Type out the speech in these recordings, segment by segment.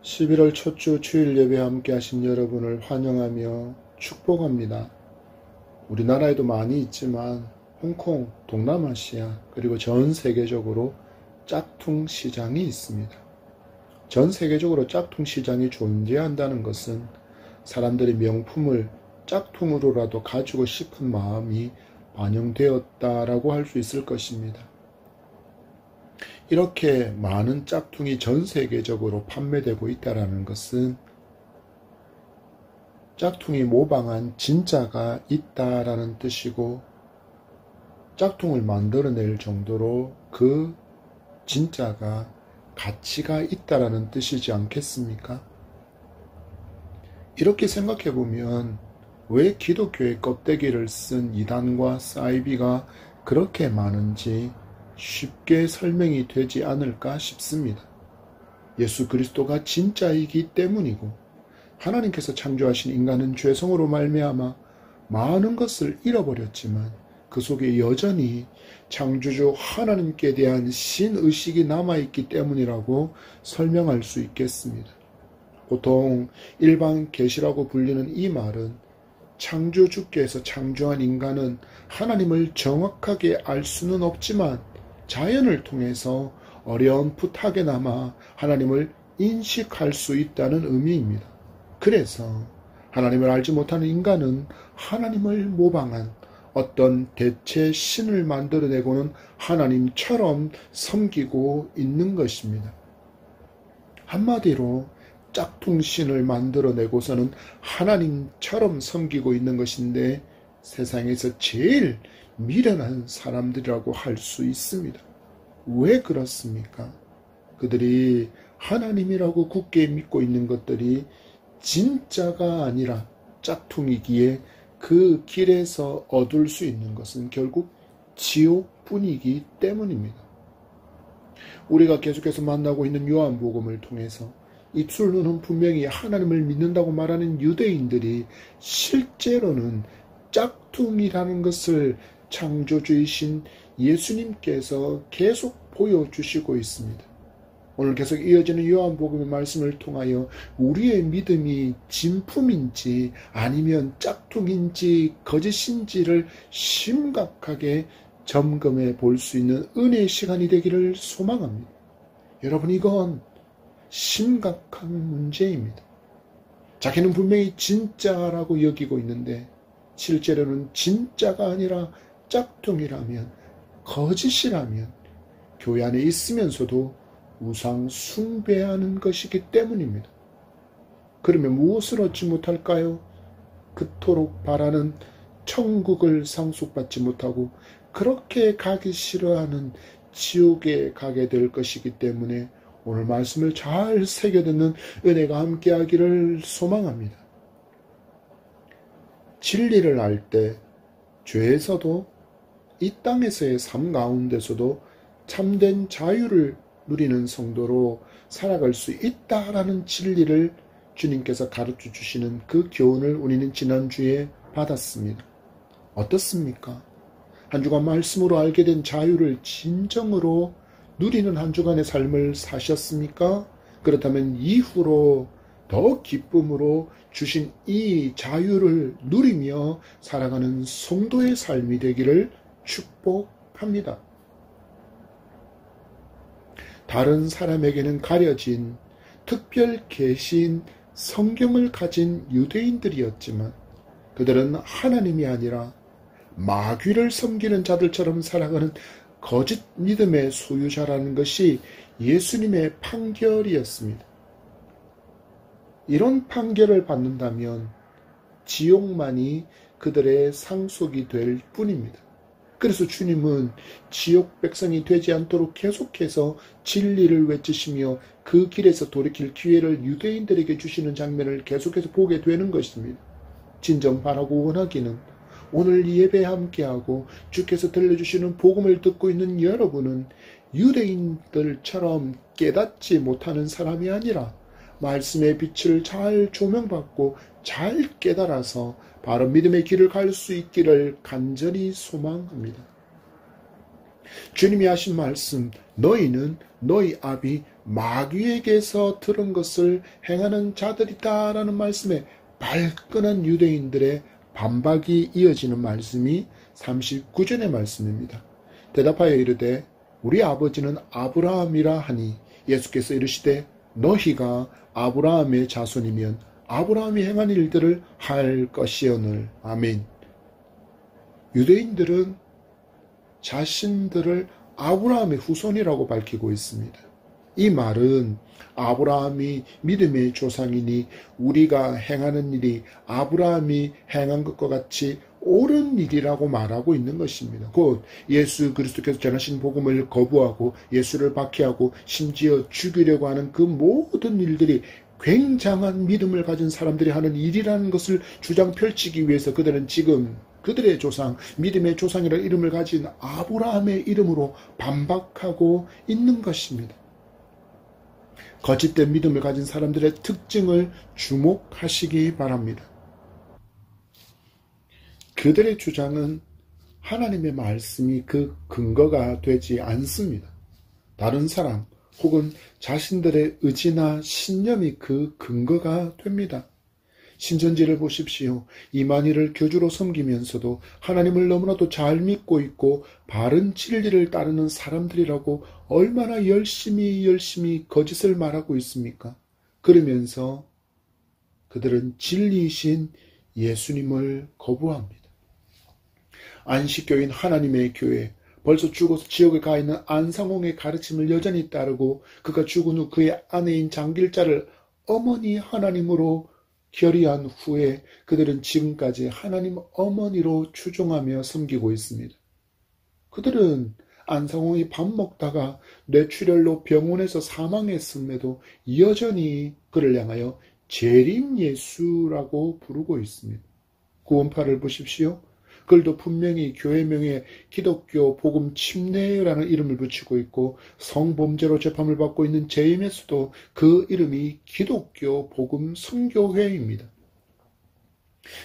11월 첫 주 주일 예배 함께 하신 여러분을 환영하며 축복합니다. 우리나라에도 많이 있지만 홍콩, 동남아시아 그리고 전 세계적으로 짝퉁 시장이 있습니다. 전 세계적으로 짝퉁 시장이 존재한다는 것은 사람들이 명품을 짝퉁으로라도 가지고 싶은 마음이 반영되었다라고 할 수 있을 것입니다. 이렇게 많은 짝퉁이 전 세계적으로 판매되고 있다는 것은 짝퉁이 모방한 진짜가 있다라는 뜻이고, 짝퉁을 만들어낼 정도로 그 진짜가 가치가 있다라는 뜻이지 않겠습니까? 이렇게 생각해 보면 왜 기독교의 껍데기를 쓴 이단과 사이비가 그렇게 많은지 쉽게 설명이 되지 않을까 싶습니다. 예수 그리스도가 진짜이기 때문이고, 하나님께서 창조하신 인간은 죄성으로 말미암아 많은 것을 잃어버렸지만 그 속에 여전히 창조주 하나님께 대한 신의식이 남아있기 때문이라고 설명할 수 있겠습니다. 보통 일반 계시라고 불리는 이 말은 창조주께서 창조한 인간은 하나님을 정확하게 알 수는 없지만 자연을 통해서 어렴풋하게나마 하나님을 인식할 수 있다는 의미입니다. 그래서 하나님을 알지 못하는 인간은 하나님을 모방한 어떤 대체 신을 만들어내고는 하나님처럼 섬기고 있는 것입니다. 한마디로 짝퉁신을 만들어내고서는 하나님처럼 섬기고 있는 것인데, 세상에서 제일 미련한 사람들이라고 할 수 있습니다. 왜 그렇습니까? 그들이 하나님이라고 굳게 믿고 있는 것들이 진짜가 아니라 짝퉁이기에 그 길에서 얻을 수 있는 것은 결국 지옥뿐이기 때문입니다. 우리가 계속해서 만나고 있는 요한복음을 통해서 입술로는 분명히 하나님을 믿는다고 말하는 유대인들이 실제로는 짝퉁이라는 것을 창조주이신 예수님께서 계속 보여주시고 있습니다. 오늘 계속 이어지는 요한복음의 말씀을 통하여 우리의 믿음이 진품인지 아니면 짝퉁인지 거짓인지를 심각하게 점검해 볼 수 있는 은혜의 시간이 되기를 소망합니다. 여러분, 이건 심각한 문제입니다. 자기는 분명히 진짜라고 여기고 있는데 실제로는 진짜가 아니라 짝퉁이라면, 거짓이라면 교회 안에 있으면서도 우상 숭배하는 것이기 때문입니다. 그러면 무엇을 얻지 못할까요? 그토록 바라는 천국을 상속받지 못하고 그렇게 가기 싫어하는 지옥에 가게 될 것이기 때문에 오늘 말씀을 잘 새겨듣는 은혜가 함께하기를 소망합니다. 진리를 알 때 죄에서도 이 땅에서의 삶 가운데서도 참된 자유를 누리는 성도로 살아갈 수 있다라는 진리를 주님께서 가르쳐 주시는 그 교훈을 우리는 지난주에 받았습니다. 어떻습니까? 한 주간 말씀으로 알게 된 자유를 진정으로 누리는 한 주간의 삶을 사셨습니까? 그렇다면 이후로 더 기쁨으로 주신 이 자유를 누리며 살아가는 성도의 삶이 되기를 축복합니다. 다른 사람에게는 가려진 특별 계시인 성경을 가진 유대인들이었지만 그들은 하나님이 아니라 마귀를 섬기는 자들처럼 살아가는 거짓 믿음의 소유자라는 것이 예수님의 판결이었습니다. 이런 판결을 받는다면 지옥만이 그들의 상속이 될 뿐입니다. 그래서 주님은 지옥 백성이 되지 않도록 계속해서 진리를 외치시며 그 길에서 돌이킬 기회를 유대인들에게 주시는 장면을 계속해서 보게 되는 것입니다. 진정 바라고 원하기는 오늘 예배 함께하고 주께서 들려주시는 복음을 듣고 있는 여러분은 유대인들처럼 깨닫지 못하는 사람이 아니라 말씀의 빛을 잘 조명받고 잘 깨달아서 바른 믿음의 길을 갈 수 있기를 간절히 소망합니다. 주님이 하신 말씀, 너희는 너희 아비 마귀에게서 들은 것을 행하는 자들이다라는 말씀에 발끈한 유대인들의 반박이 이어지는 말씀이 39절의 말씀입니다. 대답하여 이르되 우리 아버지는 아브라함이라 하니 예수께서 이르시되 너희가 아브라함의 자손이면 아브라함이 행한 일들을 할 것이오늘. 아멘. 유대인들은 자신들을 아브라함의 후손이라고 밝히고 있습니다. 이 말은 아브라함이 믿음의 조상이니 우리가 행하는 일이 아브라함이 행한 것과 같이 옳은 일이라고 말하고 있는 것입니다. 곧 예수 그리스도께서 전하신 복음을 거부하고 예수를 박해하고 심지어 죽이려고 하는 그 모든 일들이 굉장한 믿음을 가진 사람들이 하는 일이라는 것을 주장 펼치기 위해서 그들은 지금 그들의 조상, 믿음의 조상이라는 이름을 가진 아브라함의 이름으로 반박하고 있는 것입니다. 거짓된 믿음을 가진 사람들의 특징을 주목하시기 바랍니다. 그들의 주장은 하나님의 말씀이 그 근거가 되지 않습니다. 다른 사람 혹은 자신들의 의지나 신념이 그 근거가 됩니다. 신천지를 보십시오. 이만희를 교주로 섬기면서도 하나님을 너무나도 잘 믿고 있고 바른 진리를 따르는 사람들이라고 얼마나 열심히 거짓을 말하고 있습니까? 그러면서 그들은 진리이신 예수님을 거부합니다. 안식교인 하나님의 교회, 벌써 죽어서 지옥에 가 있는 안상홍의 가르침을 여전히 따르고 그가 죽은 후 그의 아내인 장길자를 어머니 하나님으로 결의한 후에 그들은 지금까지 하나님 어머니로 추종하며 섬기고 있습니다. 그들은 안상홍이 밥 먹다가 뇌출혈로 병원에서 사망했음에도 여전히 그를 향하여 재림 예수라고 부르고 있습니다. 구원파를 보십시오. 그들도 분명히 교회명에 기독교 복음 침례라는 이름을 붙이고 있고 성범죄로 재판을 받고 있는 JMS도 그 이름이 기독교 복음 선교회입니다.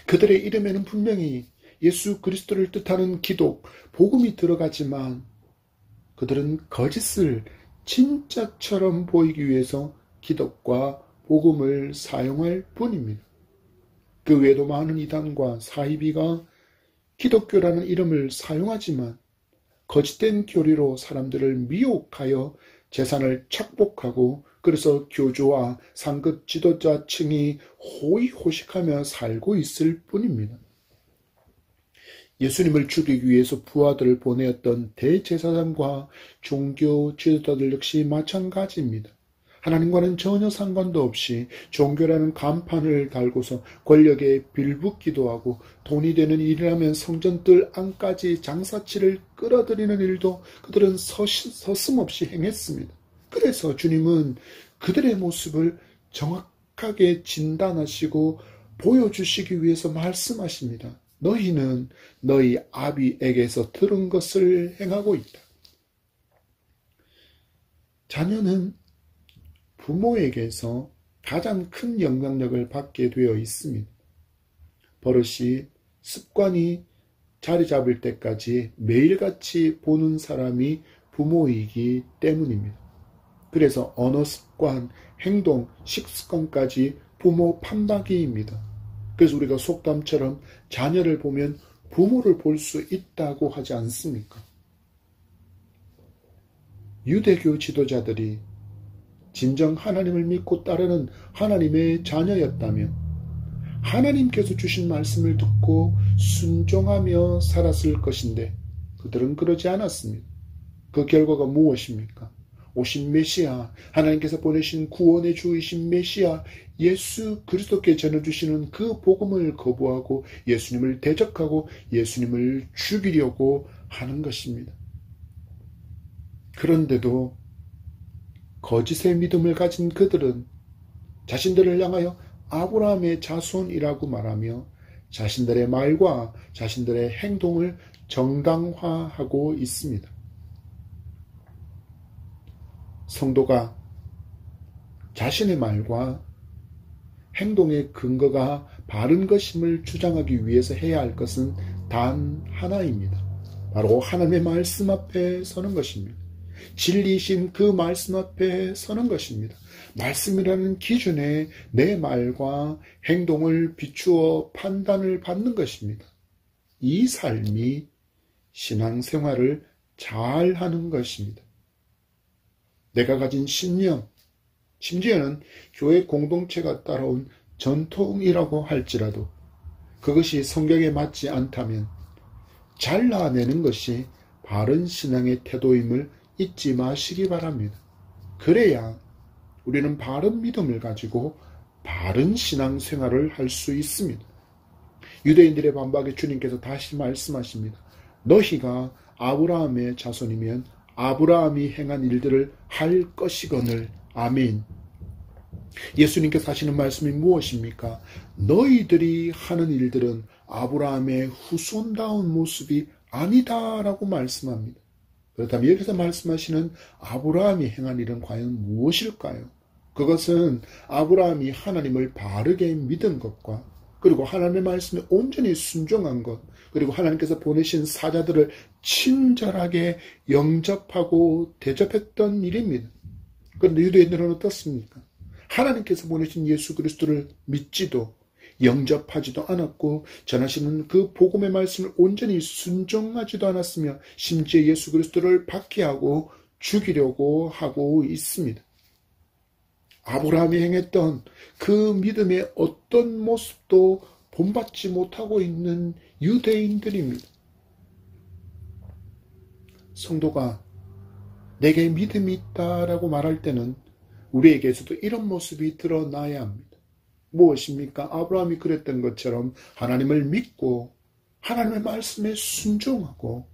그들의 이름에는 분명히 예수 그리스도를 뜻하는 기독, 복음이 들어가지만 그들은 거짓을 진짜처럼 보이기 위해서 기독과 복음을 사용할 뿐입니다. 그 외에도 많은 이단과 사이비가 기독교라는 이름을 사용하지만 거짓된 교리로 사람들을 미혹하여 재산을 착복하고 그래서 교주와 상급 지도자층이 호의호식하며 살고 있을 뿐입니다. 예수님을 죽이기 위해서 부하들을 보내었던 대제사장과 종교 지도자들 역시 마찬가지입니다. 하나님과는 전혀 상관도 없이 종교라는 간판을 달고서 권력에 빌붙기도 하고 돈이 되는 일이라면 성전뜰 안까지 장사치를 끌어들이는 일도 그들은 서슴없이 행했습니다. 그래서 주님은 그들의 모습을 정확하게 진단하시고 보여주시기 위해서 말씀하십니다. 너희는 너희 아비에게서 들은 것을 행하고 있다. 자녀는 부모에게서 가장 큰 영향력을 받게 되어 있습니다. 버릇이, 습관이 자리 잡을 때까지 매일같이 보는 사람이 부모이기 때문입니다. 그래서 언어 습관, 행동, 식습관까지 부모 판박이입니다. 그래서 우리가 속담처럼 자녀를 보면 부모를 볼 수 있다고 하지 않습니까? 유대교 지도자들이 진정 하나님을 믿고 따르는 하나님의 자녀였다면 하나님께서 주신 말씀을 듣고 순종하며 살았을 것인데 그들은 그러지 않았습니다. 그 결과가 무엇입니까? 오신 메시아, 하나님께서 보내신 구원의 주이신 메시아 예수 그리스도께 전해주시는 그 복음을 거부하고 예수님을 대적하고 예수님을 죽이려고 하는 것입니다. 그런데도 거짓의 믿음을 가진 그들은 자신들을 향하여 아브라함의 자손이라고 말하며 자신들의 말과 자신들의 행동을 정당화하고 있습니다. 성도가 자신의 말과 행동의 근거가 바른 것임을 주장하기 위해서 해야 할 것은 단 하나입니다. 바로 하나님의 말씀 앞에 서는 것입니다. 진리이신 그 말씀 앞에 서는 것입니다. 말씀이라는 기준에 내 말과 행동을 비추어 판단을 받는 것입니다. 이 삶이 신앙생활을 잘 하는 것입니다. 내가 가진 신념, 심지어는 교회 공동체가 따라온 전통이라고 할지라도 그것이 성경에 맞지 않다면 잘라내는 것이 바른 신앙의 태도임을 잊지 마시기 바랍니다. 그래야 우리는 바른 믿음을 가지고 바른 신앙생활을 할 수 있습니다. 유대인들의 반박에 주님께서 다시 말씀하십니다. 너희가 아브라함의 자손이면 아브라함이 행한 일들을 할 것이거늘. 아멘. 예수님께서 하시는 말씀이 무엇입니까? 너희들이 하는 일들은 아브라함의 후손다운 모습이 아니다라고 말씀합니다. 그렇다면 여기서 말씀하시는 아브라함이 행한 일은 과연 무엇일까요? 그것은 아브라함이 하나님을 바르게 믿은 것과 그리고 하나님의 말씀에 온전히 순종한 것, 그리고 하나님께서 보내신 사자들을 친절하게 영접하고 대접했던 일입니다. 그런데 유대인들은 어떻습니까? 하나님께서 보내신 예수 그리스도를 믿지도 영접하지도 않았고 전하시는 그 복음의 말씀을 온전히 순종하지도 않았으며 심지어 예수 그리스도를 박해하고 죽이려고 하고 있습니다. 아브라함이 행했던 그 믿음의 어떤 모습도 본받지 못하고 있는 유대인들입니다. 성도가 내게 믿음이 있다라고 말할 때는 우리에게서도 이런 모습이 드러나야 합니다. 무엇입니까? 아브라함이 그랬던 것처럼 하나님을 믿고 하나님의 말씀에 순종하고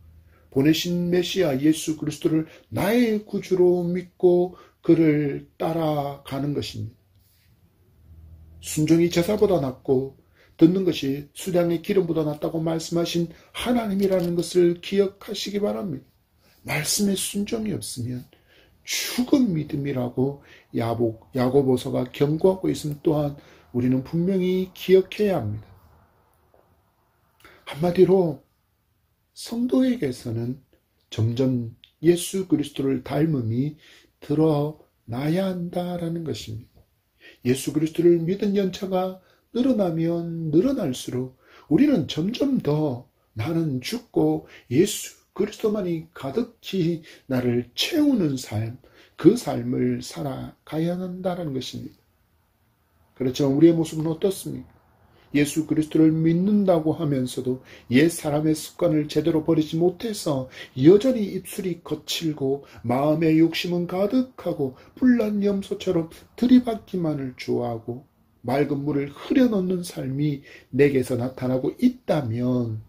보내신 메시아 예수 그리스도를 나의 구주로 믿고 그를 따라가는 것입니다. 순종이 제사보다 낫고 듣는 것이 수량의 기름보다 낫다고 말씀하신 하나님이라는 것을 기억하시기 바랍니다. 말씀에 순종이 없으면 죽은 믿음이라고 야고보서가 경고하고 있음 또한 우리는 분명히 기억해야 합니다. 한마디로 성도에게서는 점점 예수 그리스도를 닮음이 드러나야 한다라는 것입니다. 예수 그리스도를 믿은 연차가 늘어나면 늘어날수록 우리는 점점 더 나는 죽고 예수 그리스도만이 가득히 나를 채우는 삶, 그 삶을 살아가야 한다는 것입니다. 그렇지만 우리의 모습은 어떻습니까? 예수 그리스도를 믿는다고 하면서도 옛 사람의 습관을 제대로 버리지 못해서 여전히 입술이 거칠고 마음의 욕심은 가득하고 불난 염소처럼 들이받기만을 좋아하고 맑은 물을 흐려놓는 삶이 내게서 나타나고 있다면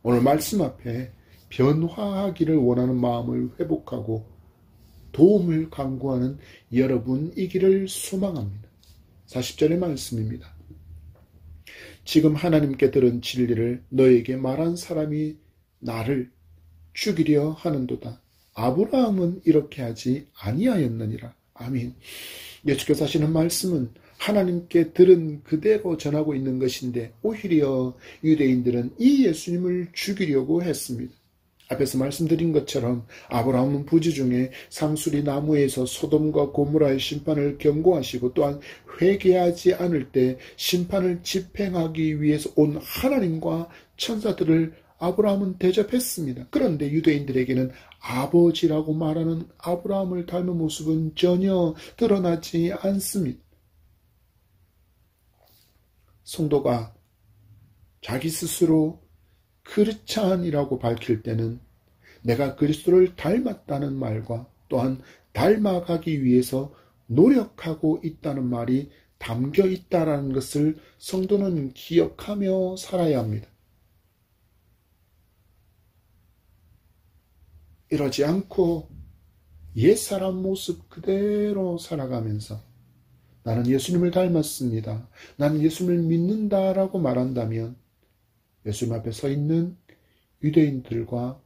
오늘 말씀 앞에 변화하기를 원하는 마음을 회복하고 도움을 간구하는 여러분이기를 소망합니다. 40절의 말씀입니다. 지금 하나님께 들은 진리를 너에게 말한 사람이 나를 죽이려 하는도다. 아브라함은 이렇게 하지 아니하였느니라. 아멘. 예수께서 하시는 말씀은 하나님께 들은 그대로 전하고 있는 것인데 오히려 유대인들은 이 예수님을 죽이려고 했습니다. 앞에서 말씀드린 것처럼 아브라함은 부지 중에 상수리 나무에서 소돔과 고모라의 심판을 경고하시고 또한 회개하지 않을 때 심판을 집행하기 위해서 온 하나님과 천사들을 아브라함은 대접했습니다. 그런데 유대인들에게는 아버지라고 말하는 아브라함을 닮은 모습은 전혀 드러나지 않습니다. 성도가 자기 스스로 크리스찬이라고 밝힐 때는 내가 그리스도를 닮았다는 말과 또한 닮아가기 위해서 노력하고 있다는 말이 담겨 있다는 것을 성도는 기억하며 살아야 합니다. 이러지 않고 옛사람 모습 그대로 살아가면서 나는 예수님을 닮았습니다. 나는 예수님을 믿는다라고 말한다면 예수님 앞에 서 있는 유대인들과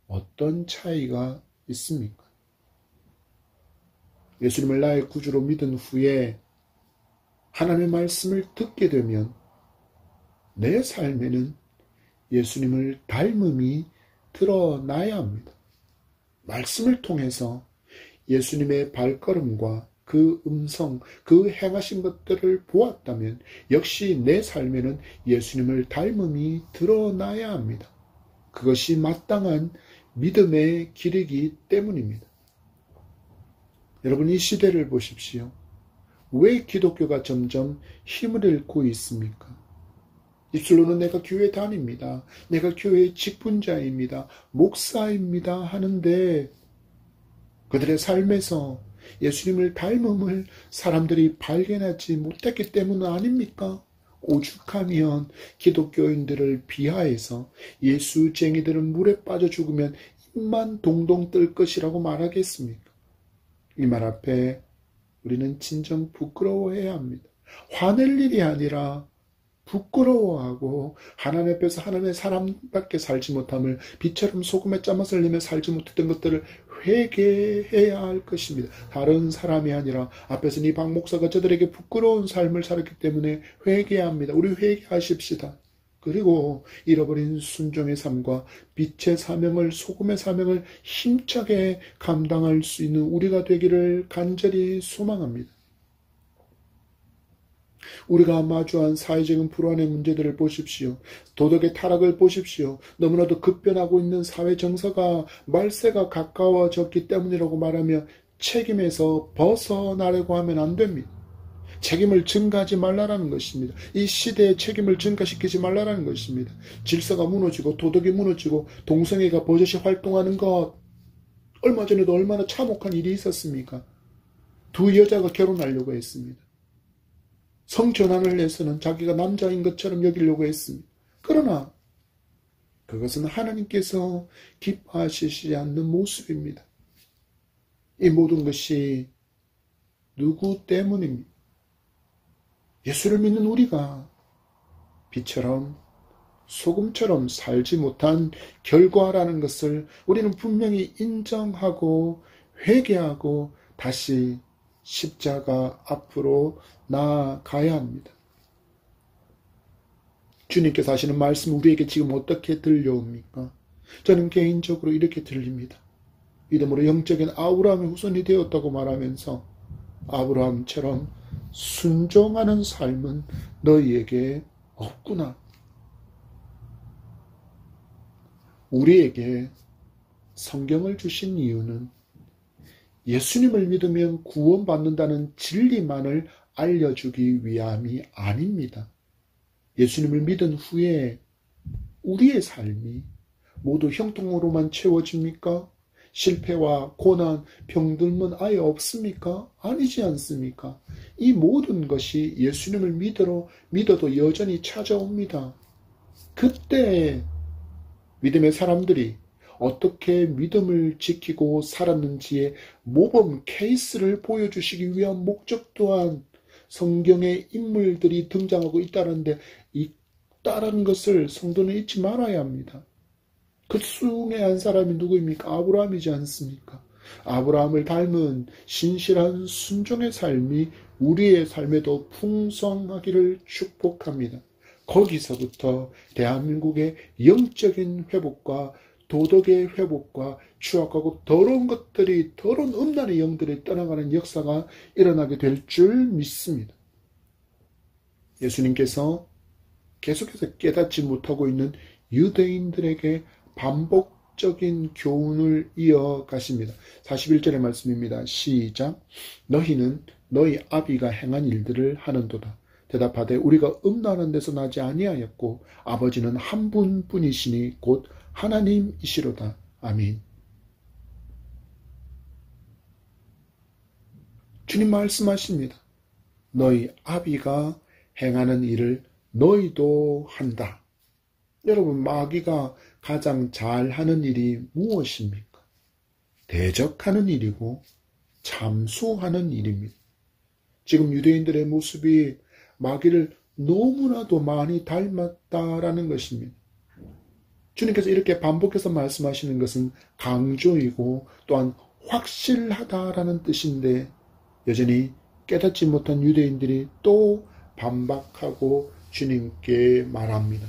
어떤 차이가 있습니까? 예수님을 나의 구주로 믿은 후에 하나님의 말씀을 듣게 되면 내 삶에는 예수님을 닮음이 드러나야 합니다. 말씀을 통해서 예수님의 발걸음과 그 음성, 그 행하신 것들을 보았다면 역시 내 삶에는 예수님을 닮음이 드러나야 합니다. 그것이 마땅한 믿음의 길이기 때문입니다. 여러분, 이 시대를 보십시오. 왜 기독교가 점점 힘을 잃고 있습니까? 입술로는 내가 교회 다닙니다. 내가 교회의 직분자입니다. 목사입니다. 하는데 그들의 삶에서 예수님을 닮음을 사람들이 발견하지 못했기 때문 아닙니까? 오죽하면 기독교인들을 비하해서 예수쟁이들은 물에 빠져 죽으면 입만 동동 뜰 것이라고 말하겠습니까? 이 말 앞에 우리는 진정 부끄러워해야 합니다. 화낼 일이 아니라 부끄러워하고 하나님 앞에서 하나님의 사람밖에 살지 못함을 빛처럼 소금에 짠맛을 내며 살지 못했던 것들을 회개해야 할 것입니다. 다른 사람이 아니라 앞에서 이 박 목사가 저들에게 부끄러운 삶을 살았기 때문에 회개해야 합니다. 우리 회개하십시다. 그리고 잃어버린 순종의 삶과 빛의 사명을, 소금의 사명을 힘차게 감당할 수 있는 우리가 되기를 간절히 소망합니다. 우리가 마주한 사회적인 불안의 문제들을 보십시오. 도덕의 타락을 보십시오. 너무나도 급변하고 있는 사회 정서가 말세가 가까워졌기 때문이라고 말하며 책임에서 벗어나려고 하면 안 됩니다. 책임을 증가하지 말라라는 것입니다. 이 시대에 책임을 증가시키지 말라라는 것입니다. 질서가 무너지고 도덕이 무너지고 동성애가 버젓이 활동하는 것, 얼마 전에도 얼마나 참혹한 일이 있었습니까? 두 여자가 결혼하려고 했습니다. 성전환을 해서는 자기가 남자인 것처럼 여기려고 했습니다. 그러나 그것은 하나님께서 기뻐하시지 않는 모습입니다. 이 모든 것이 누구 때문입니까? 예수를 믿는 우리가 빛처럼 소금처럼 살지 못한 결과라는 것을 우리는 분명히 인정하고 회개하고 다시 십자가 앞으로 나아가야 합니다. 주님께서 하시는 말씀 우리에게 지금 어떻게 들려옵니까? 저는 개인적으로 이렇게 들립니다. 믿음으로 영적인 아브라함의 후손이 되었다고 말하면서 아브라함처럼 순종하는 삶은 너희에게 없구나. 우리에게 성경을 주신 이유는 예수님을 믿으면 구원받는다는 진리만을 알려주기 위함이 아닙니다. 예수님을 믿은 후에 우리의 삶이 모두 형통으로만 채워집니까? 실패와 고난, 병들면 아예 없습니까? 아니지 않습니까? 이 모든 것이 예수님을 믿어도 여전히 찾아옵니다. 그때 믿음의 사람들이 어떻게 믿음을 지키고 살았는지의 모범 케이스를 보여주시기 위한 목적 또한 성경의 인물들이 등장하고 있다는데 있다는 것을 성도는 잊지 말아야 합니다. 그 중에 한 사람이 누구입니까? 아브라함이지 않습니까? 아브라함을 닮은 신실한 순종의 삶이 우리의 삶에도 풍성하기를 축복합니다. 거기서부터 대한민국의 영적인 회복과 도덕의 회복과 추악하고 더러운 것들이, 더러운 음란의 영들이 떠나가는 역사가 일어나게 될 줄 믿습니다. 예수님께서 계속해서 깨닫지 못하고 있는 유대인들에게 반복적인 교훈을 이어가십니다. 41절의 말씀입니다. 시작. 너희는 너희 아비가 행한 일들을 하는도다. 대답하되 우리가 음란한 데서 나지 아니하였고 아버지는 한 분뿐이시니 곧 하나님이시로다. 아멘. 주님 말씀하십니다. 너희 아비가 행하는 일을 너희도 한다. 여러분, 마귀가 가장 잘하는 일이 무엇입니까? 대적하는 일이고 잠수하는 일입니다. 지금 유대인들의 모습이 마귀를 너무나도 많이 닮았다라는 것입니다. 주님께서 이렇게 반복해서 말씀하시는 것은 강조이고 또한 확실하다라는 뜻인데 여전히 깨닫지 못한 유대인들이 또 반박하고 주님께 말합니다.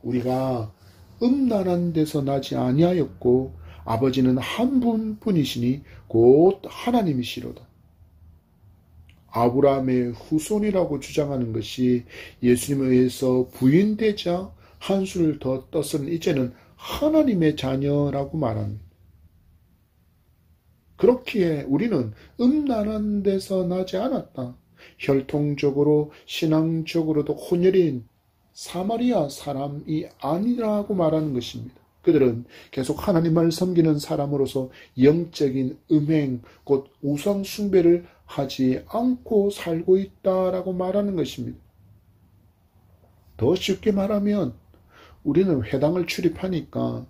우리가 음란한 데서 나지 아니하였고 아버지는 한 분뿐이시니 곧 하나님이시로다. 아브라함의 후손이라고 주장하는 것이 예수님에 의해서 부인되자 한수를 더 떠서는 이제는 하나님의 자녀라고 말합니다. 그렇기에 우리는 음란한 데서 나지 않았다. 혈통적으로 신앙적으로도 혼혈인 사마리아 사람이 아니라고 말하는 것입니다. 그들은 계속 하나님을 섬기는 사람으로서 영적인 음행, 곧 우상 숭배를 하지 않고 살고 있다라고 말하는 것입니다. 더 쉽게 말하면 우리는 회당을 출입하니까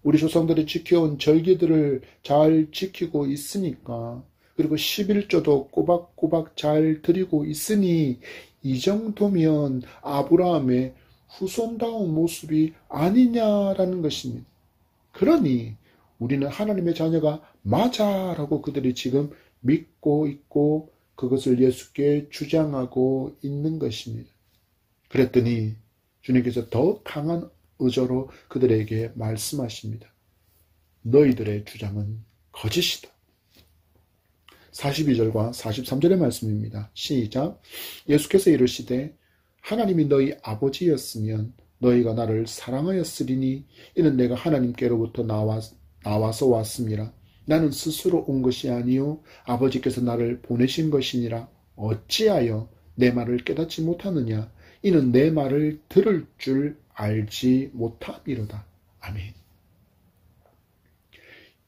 우리 조상들이 지켜온 절기들을 잘 지키고 있으니까, 그리고 11조도 꼬박꼬박 잘 드리고 있으니 이 정도면 아브라함의 후손다운 모습이 아니냐라는 것입니다. 그러니 우리는 하나님의 자녀가 맞아라고 그들이 지금 믿고 있고 그것을 예수께 주장하고 있는 것입니다. 그랬더니 주님께서 더 강한 의저로 그들에게 말씀하십니다. 너희들의 주장은 거짓이다. 42절과 43절의 말씀입니다. 시작. 예수께서 이르시되 하나님이 너희 아버지였으면 너희가 나를 사랑하였으리니 이는 내가 하나님께로부터 나와서 왔음이라. 나는 스스로 온 것이 아니요 아버지께서 나를 보내신 것이니라. 어찌하여 내 말을 깨닫지 못하느냐. 이는 내 말을 들을 줄 알지 못함이로다. 아멘.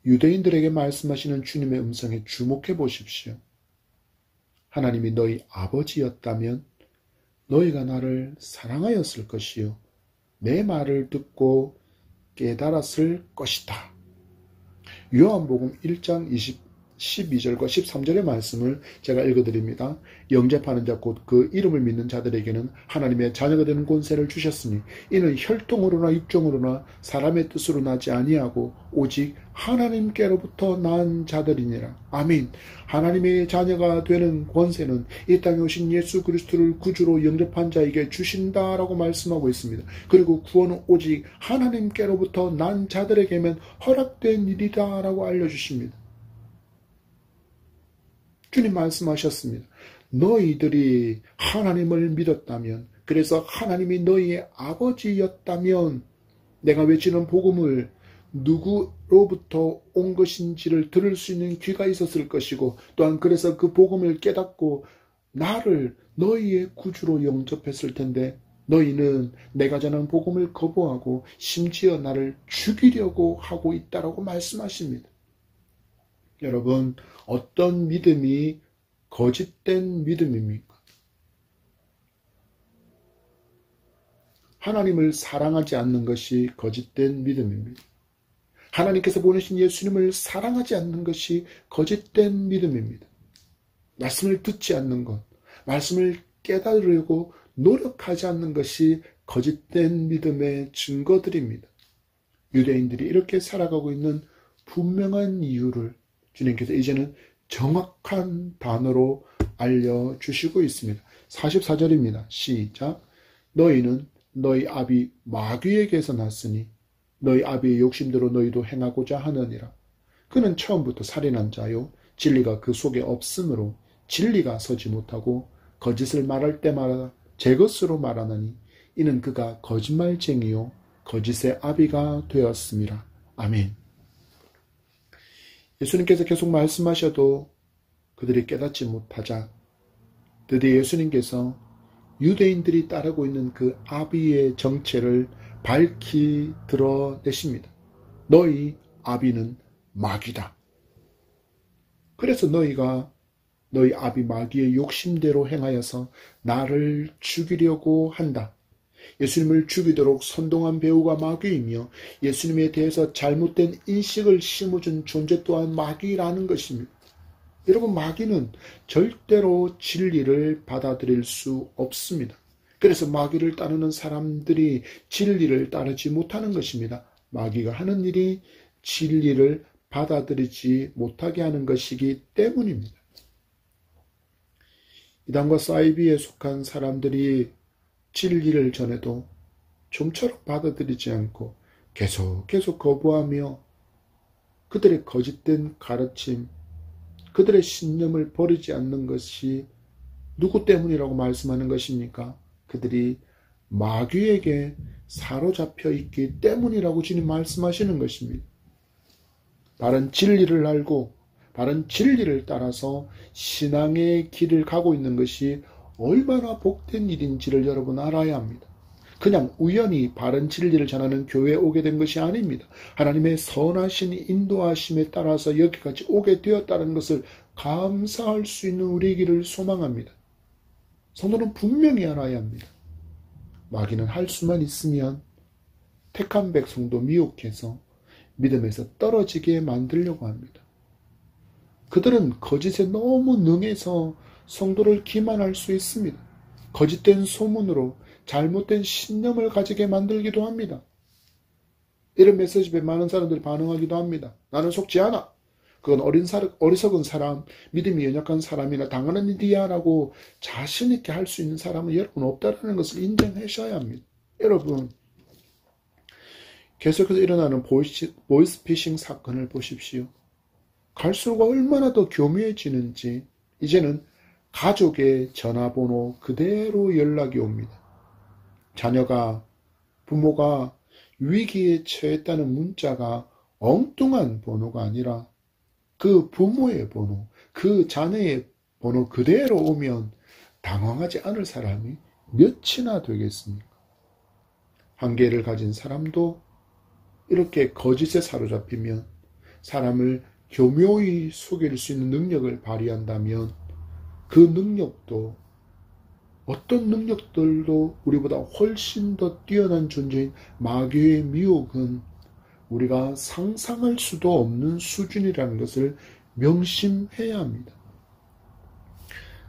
유대인들에게 말씀하시는 주님의 음성에 주목해 보십시오. 하나님이 너희 아버지였다면 너희가 나를 사랑하였을 것이요 내 말을 듣고 깨달았을 것이다. 요한복음 1장 12절과 13절의 말씀을 제가 읽어드립니다. 영접하는 자 곧 그 이름을 믿는 자들에게는 하나님의 자녀가 되는 권세를 주셨으니 이는 혈통으로나 육종으로나 사람의 뜻으로 나지 아니하고 오직 하나님께로부터 난 자들이니라. 아멘. 하나님의 자녀가 되는 권세는 이 땅에 오신 예수 그리스도를 구주로 영접한 자에게 주신다라고 말씀하고 있습니다. 그리고 구원은 오직 하나님께로부터 난 자들에게만 허락된 일이다라고 알려주십니다. 주님 말씀하셨습니다. 너희들이 하나님을 믿었다면, 그래서 하나님이 너희의 아버지였다면 내가 외치는 복음을 누구로부터 온 것인지를 들을 수 있는 귀가 있었을 것이고, 또한 그래서 그 복음을 깨닫고 나를 너희의 구주로 영접했을 텐데 너희는 내가 전한 복음을 거부하고 심지어 나를 죽이려고 하고 있다라고 말씀하십니다. 여러분, 어떤 믿음이 거짓된 믿음입니까? 하나님을 사랑하지 않는 것이 거짓된 믿음입니다. 하나님께서 보내신 예수님을 사랑하지 않는 것이 거짓된 믿음입니다. 말씀을 듣지 않는 것, 말씀을 깨달으려고 노력하지 않는 것이 거짓된 믿음의 증거들입니다. 유대인들이 이렇게 살아가고 있는 분명한 이유를 주님께서 이제는 정확한 단어로 알려주시고 있습니다. 44절입니다. 시작. 너희는 너희 아비 마귀에게서 났으니 너희 아비의 욕심대로 너희도 행하고자 하느니라. 그는 처음부터 살인한 자요 진리가 그 속에 없으므로 진리가 서지 못하고 거짓을 말할 때마다 제 것으로 말하느니 이는 그가 거짓말쟁이요 거짓의 아비가 되었음이라. 아멘. 예수님께서 계속 말씀하셔도 그들이 깨닫지 못하자 드디어 예수님께서 유대인들이 따르고 있는 그 아비의 정체를 밝히 드러내십니다. 너희 아비는 마귀다. 그래서 너희가 너희 아비 마귀의 욕심대로 행하여서 나를 죽이려고 한다. 예수님을 죽이도록 선동한 배우가 마귀이며 예수님에 대해서 잘못된 인식을 심어준 존재 또한 마귀라는 것입니다. 여러분, 마귀는 절대로 진리를 받아들일 수 없습니다. 그래서 마귀를 따르는 사람들이 진리를 따르지 못하는 것입니다. 마귀가 하는 일이 진리를 받아들이지 못하게 하는 것이기 때문입니다. 이단과 사이비에 속한 사람들이 진리를 전해도 좀처럼 받아들이지 않고 계속 거부하며 그들의 거짓된 가르침, 그들의 신념을 버리지 않는 것이 누구 때문이라고 말씀하는 것입니까? 그들이 마귀에게 사로잡혀 있기 때문이라고 주님 말씀하시는 것입니다. 바른 진리를 알고 바른 진리를 따라서 신앙의 길을 가고 있는 것이 얼마나 복된 일인지를 여러분 알아야 합니다. 그냥 우연히 바른 진리를 전하는 교회에 오게 된 것이 아닙니다. 하나님의 선하신 인도하심에 따라서 여기까지 오게 되었다는 것을 감사할 수 있는 우리에게를 소망합니다. 성도는 분명히 알아야 합니다. 마귀는 할 수만 있으면 택한 백성도 미혹해서 믿음에서 떨어지게 만들려고 합니다. 그들은 거짓에 너무 능해서 성도를 기만할 수 있습니다. 거짓된 소문으로 잘못된 신념을 가지게 만들기도 합니다. 이런 메시지에 많은 사람들이 반응하기도 합니다. 나는 속지 않아. 그건 어리석은 사람, 믿음이 연약한 사람이나 당연한 일이야 라고 자신 있게 할 수 있는 사람은 여러분 없다는 것을 인정하셔야 합니다. 여러분, 계속해서 일어나는 보이스피싱 사건을 보십시오. 갈수록 얼마나 더 교묘해지는지 이제는 가족의 전화번호 그대로 연락이 옵니다. 자녀가 부모가 위기에 처했다는 문자가 엉뚱한 번호가 아니라 그 부모의 번호, 그 자녀의 번호 그대로 오면 당황하지 않을 사람이 몇이나 되겠습니까? 한계를 가진 사람도 이렇게 거짓에 사로잡히면 사람을 교묘히 속일 수 있는 능력을 발휘한다면 그 능력도 어떤 능력들도 우리보다 훨씬 더 뛰어난 존재인 마귀의 미혹은 우리가 상상할 수도 없는 수준이라는 것을 명심해야 합니다.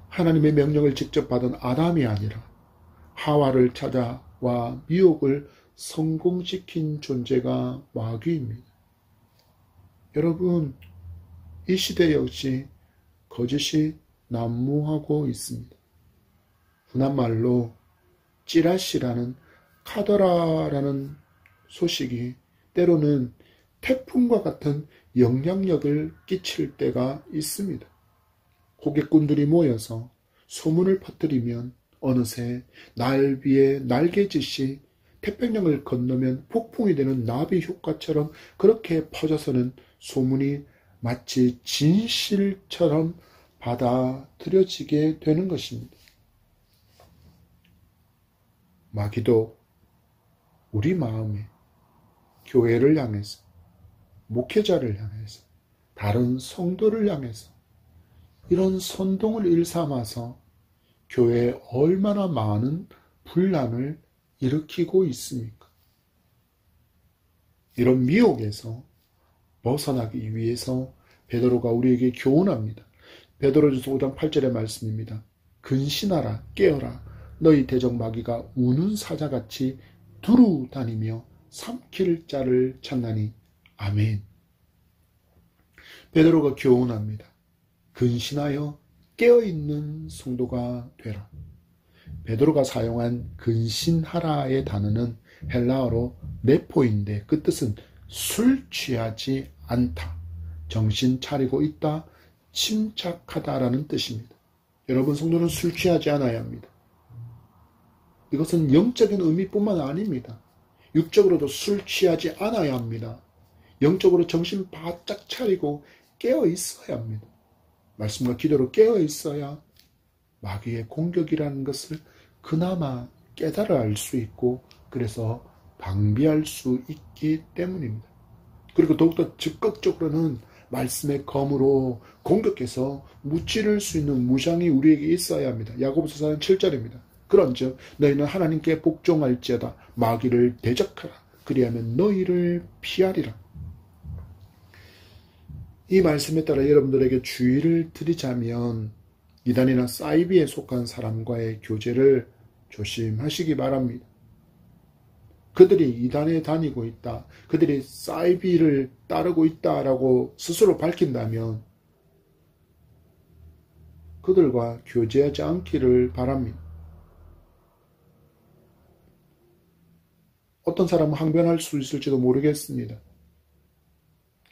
하나님의 명령을 직접 받은 아담이 아니라 하와를 찾아와 미혹을 성공시킨 존재가 마귀입니다. 여러분, 이 시대 역시 거짓이 난무하고 있습니다. 흔한말로 찌라시라는 카더라라는 소식이 때로는 태풍과 같은 영향력을 끼칠 때가 있습니다. 호객꾼들이 모여서 소문을 퍼뜨리면 어느새 날 위에 날개짓이 태평양을 건너면 폭풍이 되는 나비 효과처럼 그렇게 퍼져서는 소문이 마치 진실처럼 받아들여지게 되는 것입니다. 마귀도 우리 마음에 교회를 향해서, 목회자를 향해서, 다른 성도를 향해서 이런 선동을 일삼아서 교회에 얼마나 많은 분란을 일으키고 있습니까? 이런 미혹에서 벗어나기 위해서 베드로가 우리에게 교훈합니다. 베드로전서 5장 8절의 말씀입니다. 근신하라, 깨어라. 너희 대적 마귀가 우는 사자같이 두루 다니며 삼킬 자를 찾나니. 아멘. 베드로가 교훈합니다. 근신하여 깨어있는 성도가 되라. 베드로가 사용한 근신하라의 단어는 헬라어로 네포인데 그 뜻은 술 취하지 않다, 정신 차리고 있다, 침착하다라는 뜻입니다. 여러분, 성도는 술 취하지 않아야 합니다. 이것은 영적인 의미뿐만 아닙니다. 육적으로도 술 취하지 않아야 합니다. 영적으로 정신 바짝 차리고 깨어 있어야 합니다. 말씀과 기도로 깨어 있어야 마귀의 공격이라는 것을 그나마 깨달아 알 수 있고 그래서 방비할 수 있기 때문입니다. 그리고 더욱더 적극적으로는 말씀의 검으로 공격해서 무찌를 수 있는 무장이 우리에게 있어야 합니다. 야고보서 4장 7절입니다. 그런즉 너희는 하나님께 복종할지어다 마귀를 대적하라. 그리하면 너희를 피하리라. 이 말씀에 따라 여러분들에게 주의를 드리자면 이단이나 사이비에 속한 사람과의 교제를 조심하시기 바랍니다. 그들이 이단에 다니고 있다, 그들이 사이비를 따르고 있다라고 스스로 밝힌다면 그들과 교제하지 않기를 바랍니다. 어떤 사람은 항변할 수 있을지도 모르겠습니다.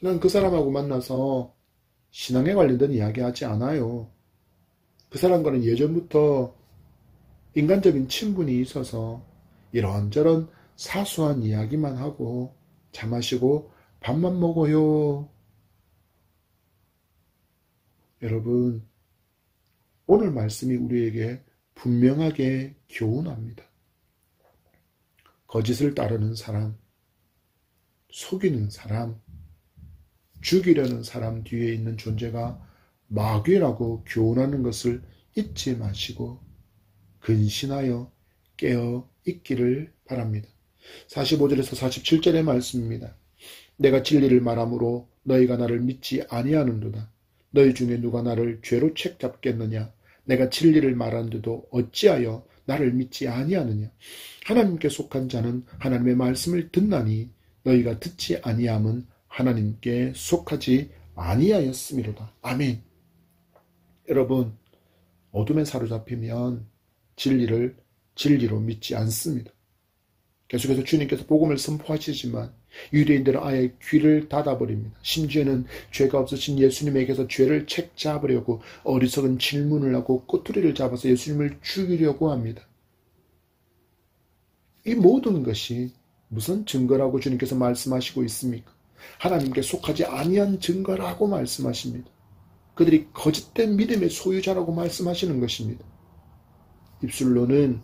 난 그 사람하고 만나서 신앙에 관련된 이야기 하지 않아요. 그 사람과는 예전부터 인간적인 친분이 있어서 이런저런 사소한 이야기만 하고 차 마시고 밥만 먹어요. 여러분, 오늘 말씀이 우리에게 분명하게 교훈합니다. 거짓을 따르는 사람, 속이는 사람, 죽이려는 사람 뒤에 있는 존재가 마귀라고 교훈하는 것을 잊지 마시고 근신하여 깨어 있기를 바랍니다. 45절에서 47절의 말씀입니다. 내가 진리를 말함으로 너희가 나를 믿지 아니하는도다. 너희 중에 누가 나를 죄로 책잡겠느냐? 내가 진리를 말하는데도 어찌하여 나를 믿지 아니하느냐? 하나님께 속한 자는 하나님의 말씀을 듣나니 너희가 듣지 아니함은 하나님께 속하지 아니하였음이로다. 아멘. 여러분, 어둠에 사로잡히면 진리를 진리로 믿지 않습니다. 계속해서 주님께서 복음을 선포하시지만 유대인들은 아예 귀를 닫아버립니다. 심지어는 죄가 없으신 예수님에게서 죄를 책잡으려고 어리석은 질문을 하고 꼬투리를 잡아서 예수님을 죽이려고 합니다. 이 모든 것이 무슨 증거라고 주님께서 말씀하시고 있습니까? 하나님께 속하지 아니한 증거라고 말씀하십니다. 그들이 거짓된 믿음의 소유자라고 말씀하시는 것입니다. 입술로는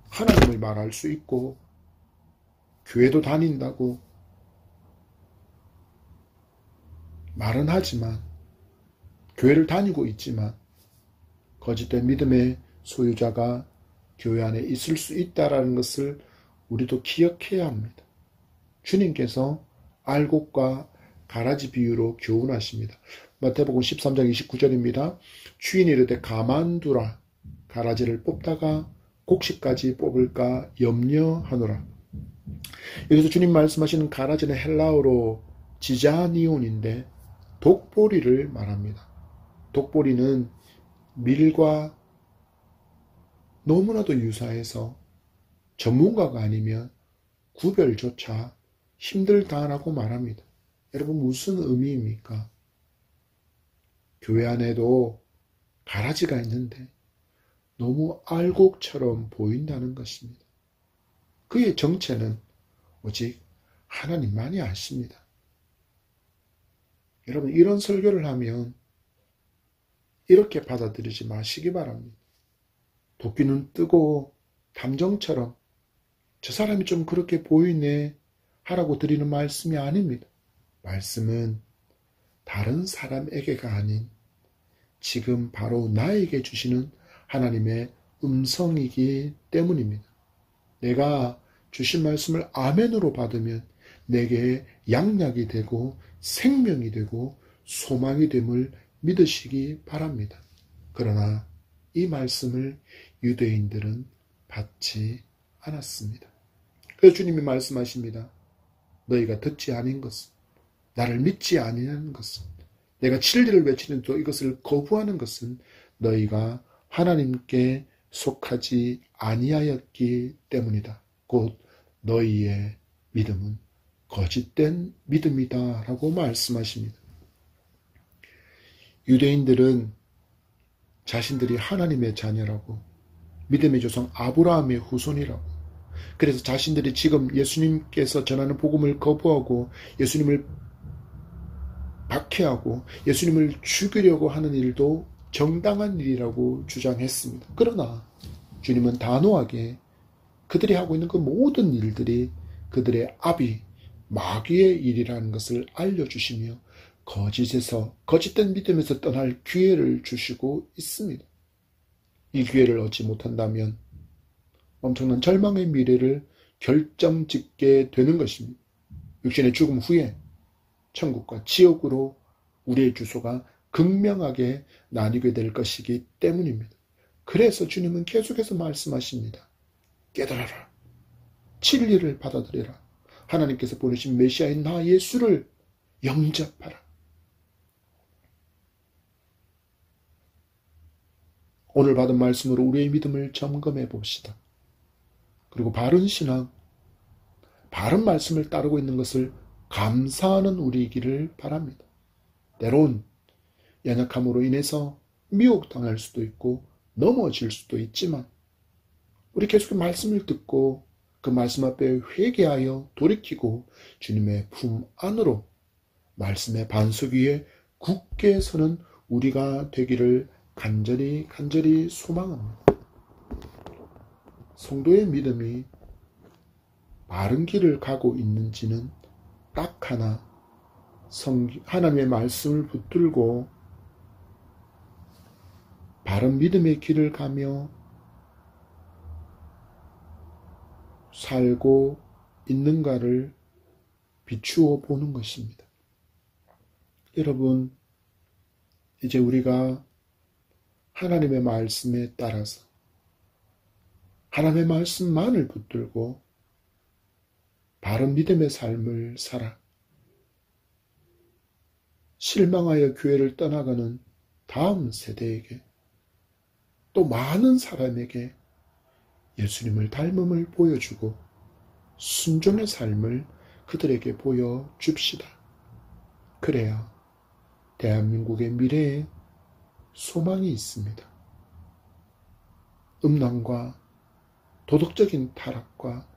하나님을 말할 수 있고 교회도 다닌다고 말은 하지만 교회를 다니고 있지만 거짓된 믿음의 소유자가 교회 안에 있을 수 있다는 것을 우리도 기억해야 합니다. 주님께서 알곡과 가라지 비유로 교훈하십니다. 마태복음 13장 29절입니다. 주인이 이르되 가만두라. 가라지를 뽑다가 곡식까지 뽑을까 염려하노라. 여기서 주님 말씀하시는 가라지는 헬라어로 지자니온인데 독보리를 말합니다. 독보리는 밀과 너무나도 유사해서 전문가가 아니면 구별조차 힘들다라고 말합니다. 여러분, 무슨 의미입니까? 교회 안에도 가라지가 있는데 너무 알곡처럼 보인다는 것입니다. 그의 정체는 오직 하나님만이 아십니다. 여러분, 이런 설교를 하면 이렇게 받아들이지 마시기 바랍니다. 도끼는 뜨고 감정처럼 저 사람이 좀 그렇게 보이네 하라고 드리는 말씀이 아닙니다. 말씀은 다른 사람에게가 아닌 지금 바로 나에게 주시는 하나님의 음성이기 때문입니다. 내가 주신 말씀을 아멘으로 받으면 내게 양약이 되고 생명이 되고 소망이 됨을 믿으시기 바랍니다. 그러나 이 말씀을 유대인들은 받지 않았습니다. 그래서 주님이 말씀하십니다. 너희가 듣지 아닌 것은, 나를 믿지 아니하는 것은, 내가 진리를 외치는데도 이것을 거부하는 것은 너희가 하나님께 속하지 아니하였기 때문이다. 곧 너희의 믿음은 거짓된 믿음이다 라고 말씀하십니다. 유대인들은 자신들이 하나님의 자녀라고, 믿음의 조상 아브라함의 후손이라고, 그래서 자신들이 지금 예수님께서 전하는 복음을 거부하고 예수님을 박해하고 예수님을 죽이려고 하는 일도 정당한 일이라고 주장했습니다. 그러나 주님은 단호하게 그들이 하고 있는 그 모든 일들이 그들의 압이 마귀의 일이라는 것을 알려주시며 거짓된 믿음에서 떠날 기회를 주시고 있습니다. 이 기회를 얻지 못한다면 엄청난 절망의 미래를 결정짓게 되는 것입니다. 육신의 죽음 후에 천국과 지옥으로 우리의 주소가 극명하게 나뉘게 될 것이기 때문입니다. 그래서 주님은 계속해서 말씀하십니다. 깨달아라. 진리를 받아들여라. 하나님께서 보내신 메시아인 나 예수를 영접하라. 오늘 받은 말씀으로 우리의 믿음을 점검해 봅시다. 그리고 바른 신앙, 바른 말씀을 따르고 있는 것을 감사하는 우리이기를 바랍니다. 때론 연약함으로 인해서 미혹당할 수도 있고 넘어질 수도 있지만 우리 계속 말씀을 듣고 그 말씀 앞에 회개하여 돌이키고 주님의 품 안으로 말씀의 반석 위에 굳게 서는 우리가 되기를 간절히 소망합니다. 성도의 믿음이 바른 길을 가고 있는지는 딱 하나, 하나님의 말씀을 붙들고 바른 믿음의 길을 가며 살고 있는가를 비추어 보는 것입니다. 여러분, 이제 우리가 하나님의 말씀에 따라서 하나님의 말씀만을 붙들고 바른 믿음의 삶을 살아 실망하여 교회를 떠나가는 다음 세대에게 또 많은 사람에게 예수님을 닮음을 보여주고 순종의 삶을 그들에게 보여줍시다. 그래야 대한민국의 미래에 소망이 있습니다. 음란과 도덕적인 타락과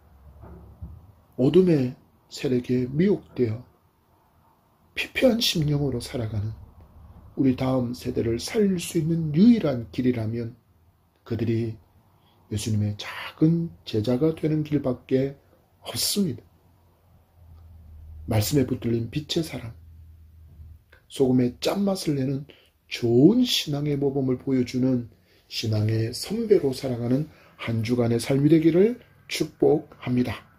어둠의 세력에 미혹되어 피폐한 심령으로 살아가는 우리 다음 세대를 살릴 수 있는 유일한 길이라면 그들이 예수님의 작은 제자가 되는 길밖에 없습니다. 말씀에 붙들린 빛의 사람, 소금의 짠맛을 내는 좋은 신앙의 모범을 보여주는 신앙의 선배로 살아가는 한 주간의 삶이 되기를 축복합니다.